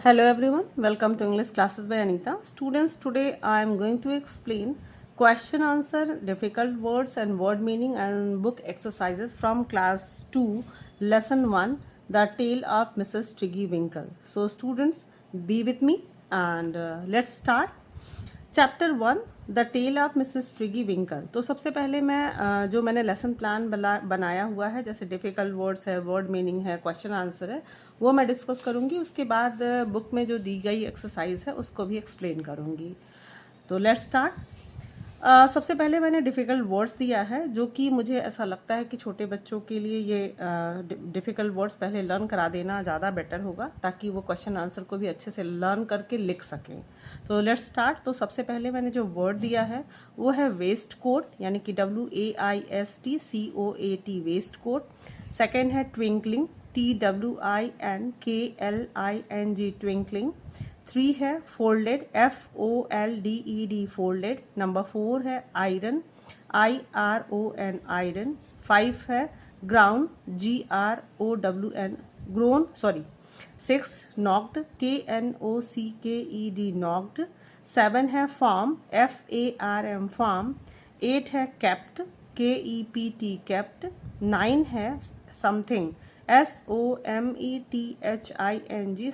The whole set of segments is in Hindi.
Hello everyone, welcome to English classes by Anita. Students, today I am going to explain question answer, difficult words and word meaning and book exercises from class 2, lesson 1, The Tale of Mrs. Tiggy Winkle. So students, be with me and let's start. Chapter 1 the tale of Mrs ट्रिगी विंकल। तो सबसे पहले मैं जो मैंने लेसन प्लान बनाया हुआ है, जैसे डिफ़िकल्ट वर्ड्स है, वर्ड मीनिंग है, क्वेश्चन आंसर है, वो मैं डिस्कस करूँगी। उसके बाद बुक में जो दी गई एक्सरसाइज है उसको भी एक्सप्लेन करूँगी। तो लेट्स स्टार्ट। सबसे पहले मैंने डिफ़िकल्ट वर्ड्स दिया है, जो कि मुझे ऐसा लगता है कि छोटे बच्चों के लिए ये डिफ़िकल्ट वर्ड्स पहले लर्न करा देना ज़्यादा बेटर होगा, ताकि वो क्वेश्चन आंसर को भी अच्छे से लर्न करके लिख सकें। तो लेट्स स्टार्ट। तो सबसे पहले मैंने जो वर्ड दिया है वो है वेस्ट कोट, यानी कि WAISTCOAT, वेस्ट कोट। सेकेंड है ट्विंकलिंग, TWINKLING, ट्विंकलिंग। 3 है फोल्डेड, FOLDED, फोल्डेड। नंबर 4 है आयरन, IRON, आयरन। 5 है ground, GROWN, grown, sorry. 6 knocked, KNOCKED, knocked. 7 है फॉर्म, FARM, फॉर्म। 8 है केप्ट, KEPT, केप्ट। 9 है something, SOMETHING,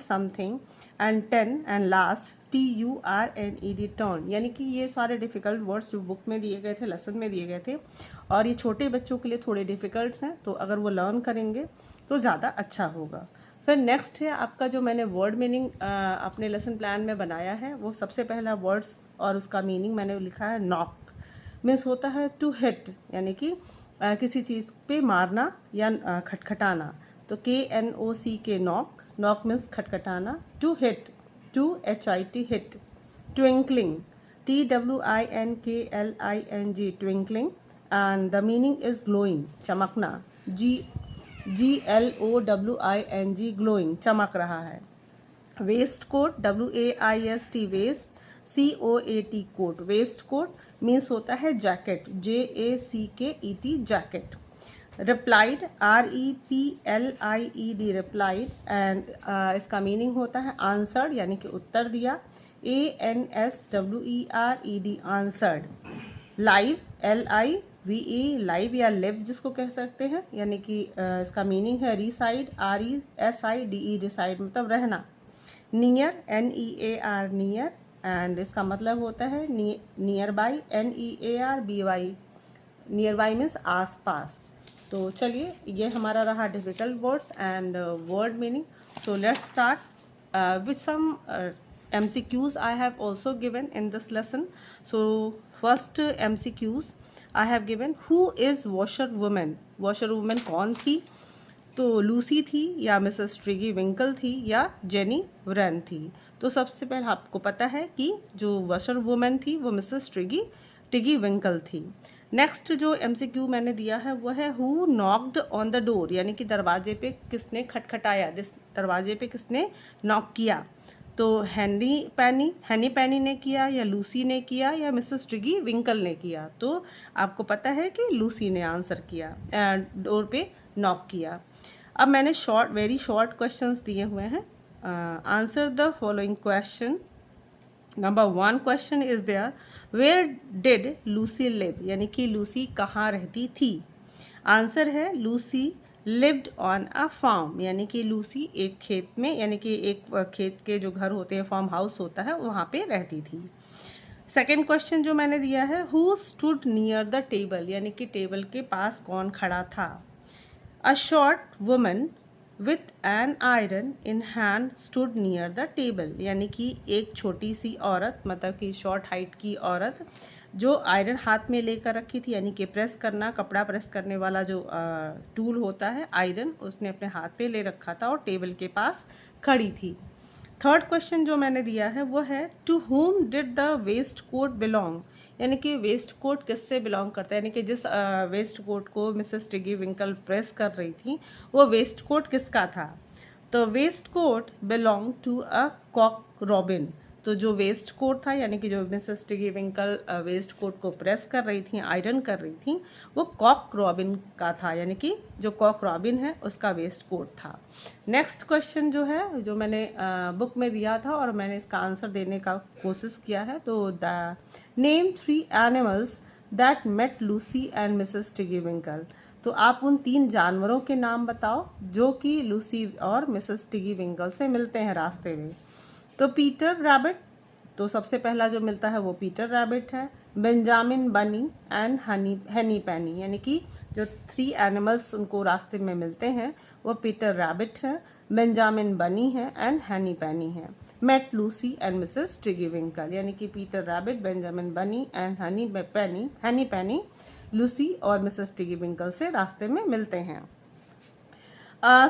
something. And 10 and last TURNED, turn. यानी कि ये सारे डिफ़िकल्ट वर्ड्स जो बुक में दिए गए थे, लेसन में दिए गए थे, और ये छोटे बच्चों के लिए थोड़े डिफ़िकल्ट्स हैं, तो अगर वो लर्न करेंगे तो ज़्यादा अच्छा होगा। फिर नेक्स्ट है आपका जो मैंने वर्ड मीनिंग अपने लेसन प्लान में बनाया है, वो सबसे पहला वर्ड्स और उसका मीनिंग मैंने लिखा है नॉक। मीन्स होता है टू हिट, यानी कि किसी चीज़ पे मारना या खटखटाना। तो KNOCK, नॉक। नॉक मीन्स खटखटाना। To hit, TOHIT, hit. Twinkling, TWINKLING, twinkling. And the meaning is glowing, चमकना, GLOWING, ग्लोइंग, चमक रहा है। Waist coat, WAIST, waist. COAT, coat, waist coat means होता है jacket, JACKET, jacket. Replied, REPLIED, replied. And इसका मीनिंग होता है आंसर्ड, यानी कि उत्तर दिया, ANSWERED, answered. Live, LIVE, live या लिव जिसको कह सकते हैं, यानी कि इसका मीनिंग है रिसाइड, RESIDE, रिसाइड मतलब रहना। Near, NEAR, near. एंड इसका मतलब होता है nearby, NEARBY, nearby means आस पास। तो चलिए, ये हमारा रहा difficult words and word meaning. So let's start with some MCQs I have also given in this lesson. So first MCQs I have given, who is washerwoman? washerwoman कौन थी? तो लूसी थी, या मिसेस ट्रिगी विंकल थी, या जेनी व्रेन थी? तो सबसे पहले आपको पता है कि जो वॉशर वुमेन थी वो मिसेस टिगी विंकल थी। नेक्स्ट जो MCQ मैंने दिया है वो है who knocked on the door, यानी कि दरवाजे पे किसने खटखटाया, दरवाजे पे किसने नॉक किया? तो हैनी पैनी ने किया, या लूसी ने किया, या मिसेस ट्रिगी विंकल ने किया? तो आपको पता है कि लूसी ने आंसर किया, डोर पे नॉक किया। अब मैंने वेरी शॉर्ट क्वेश्चंस दिए हुए हैं। Answer the following question. Number 1 question is there, where did Lucy live, यानी कि लूसी कहाँ रहती थी? आंसर है Lucy lived on a farm, यानी कि लूसी एक खेत में, यानी कि एक खेत के जो घर होते हैं, फार्म हाउस होता है, वहाँ पे रहती थी। सेकेंड क्वेश्चन जो मैंने दिया है, who stood near the table, यानी कि टेबल के पास कौन खड़ा था? A short woman with an iron in hand stood near the table, यानी कि एक छोटी सी औरत, मतलब कि शॉर्ट हाइट की औरत, जो आयरन हाथ में लेकर रखी थी, यानी कि प्रेस करना, कपड़ा प्रेस करने वाला जो टूल होता है आयरन, उसने अपने हाथ पे ले रखा था और टेबल के पास खड़ी थी। थर्ड क्वेश्चन जो मैंने दिया है वो है, to whom did the waistcoat belong, यानी कि वेस्ट कोट किससे बिलोंग करता है, यानी कि जिस वेस्ट कोट को मिसेस टिगी विंकल प्रेस कर रही थी वो वेस्ट कोट किसका था? तो waistcoat belong to a cock robin, तो जो वेस्ट कोट था, यानी कि जो Mrs Tiggy Winkle waistcoat को प्रेस कर रही थी, आयरन कर रही थी, वो कॉक रॉबिन का था, यानी कि जो कॉक रॉबिन है उसका वेस्ट कोट था। नेक्स्ट क्वेश्चन जो है, जो मैंने बुक में दिया था और मैंने इसका आंसर देने का कोशिश किया है, तो the name 3 animals that met Lucy and Mrs Tiggy winkle. तो आप उन 3 जानवरों के नाम बताओ जो कि लूसी और मिसेस टिगी विंकल से मिलते हैं रास्ते में। तो पीटर रैबिट, तो सबसे पहला जो मिलता है वो पीटर रैबिट है। बेंजामिन बनी एंड हनी पैनी, यानी कि जो 3 एनिमल्स उनको रास्ते में मिलते हैं वो पीटर रैबिट है, बेंजामिन बनी है एंड हनी पैनी है। Met Lucy and Mrs Tiggy विंकल, यानी कि पीटर रैबिट, बेंजामिन बनी एंड हनी पैनी लूसी और मिसेस टिगी विंकल से रास्ते में मिलते हैं।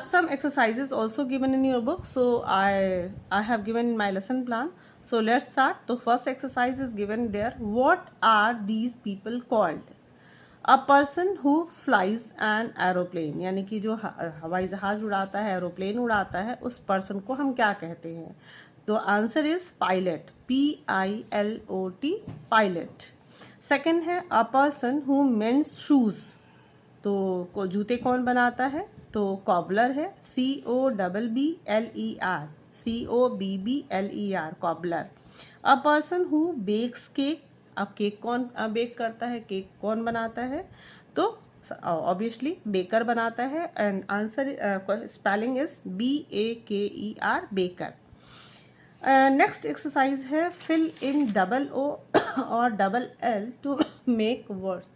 Some exercises also given in your book, so I have given in my lesson plan. So let's start. The first exercise is given there. What are these people called? A person who flies an aeroplane, यानी कि जो हवाई जहाज उड़ाता है, एरोप्लेन उड़ाता है, उस पर्सन को हम क्या कहते हैं? तो answer is pilot, PILOT, pilot. Second है a person who mends shoes, तो जूते कौन बनाता है? तो कॉबलर है, COBBLER, cobbler. A person who bakes cake, अब केक कौन बेक करता है, केक कौन बनाता है? तो ऑब्वियसली बेकर बनाता है, and answer spelling is BAKER, baker. Next exercise है फिल इन DO और LL टू मेक वर्ड्स।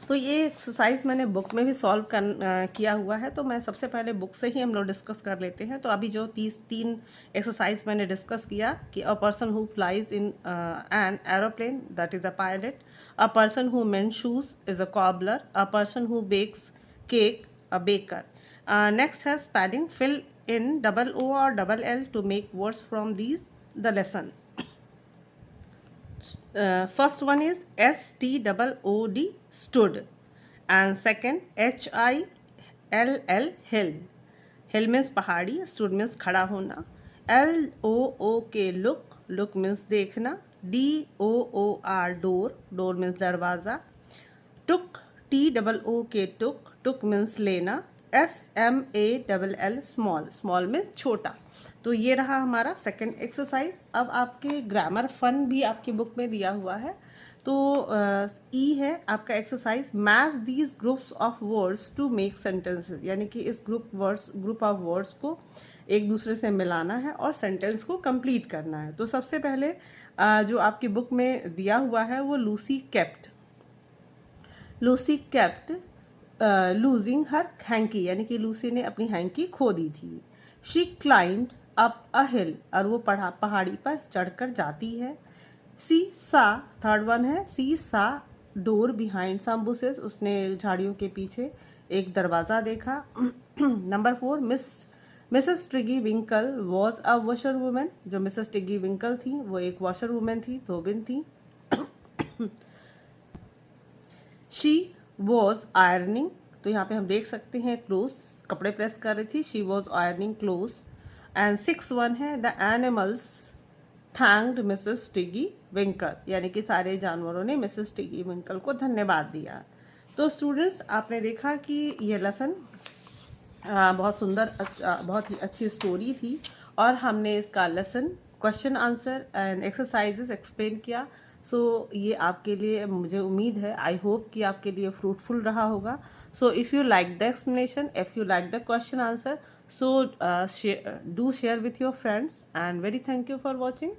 तो ये एक्सरसाइज मैंने बुक में भी सॉल्व किया हुआ है, तो मैं सबसे पहले बुक से ही हम लोग डिस्कस कर लेते हैं। तो अभी जो 3 एक्सरसाइज मैंने डिस्कस किया कि a person who flies in an aeroplane, that is a pilot. A person who mends shoes is a cobbler. A person who bakes cake, a baker. Next है स्पेलिंग फिल इन DO और LL to make words from these the lesson. First one is STOOD, stood, and second HILL, hill. Hill means पहाड़ी, stood means खड़ा होना। LOOK, look, look means देखना। DOOR, door, door means दरवाज़ा। took, TOOK, took, took means लेना। SMALL, small, small means छोटा। तो ये रहा हमारा सेकंड एक्सरसाइज। अब आपके ग्रामर फन भी आपकी बुक में दिया हुआ है, तो ई है आपका exercise, match these groups of words to make sentences, यानी कि इस ग्रुप ऑफ वर्ड्स को एक दूसरे से मिलाना है और सेंटेंस को कंप्लीट करना है। तो सबसे पहले जो आपकी बुक में दिया हुआ है वो Lucy kept losing her hanky, यानी कि लूसी ने अपनी हैंकी खो दी थी। शी क्लाइंब्ड अप अ हिल, और वो पहाड़ी पर चढ़कर जाती है। सी सा, थर्ड वन है, सी सा डोर बिहाइंड सम बुशेस, उसने झाड़ियों के पीछे एक दरवाज़ा देखा। Number 4, Mrs Tiggy winkle was a washer women, जो मिसेस टिगी विंकल थी वो एक वॉशर वुमेन थी, धोबिन थी। शी वॉज आयरनिंग, तो यहाँ पे हम देख सकते हैं क्लोथ, कपड़े प्रेस कर रही थी, she was ironing cloth. And 6 one है the animals thanked Mrs Tiggy विंकल, यानी कि सारे जानवरों ने मिसेस टिगी विंकल को धन्यवाद दिया। तो स्टूडेंट्स, आपने देखा कि ये लेसन बहुत सुंदर, बहुत ही अच्छी स्टोरी थी, और हमने इसका lesson, question answer and exercises explain किया। सो ये आपके लिए, मुझे उम्मीद है, आई होप कि आपके लिए फ्रूटफुल रहा होगा। So if you like the explanation, if you like the question answer, so do share with your friends, and very thank you for watching.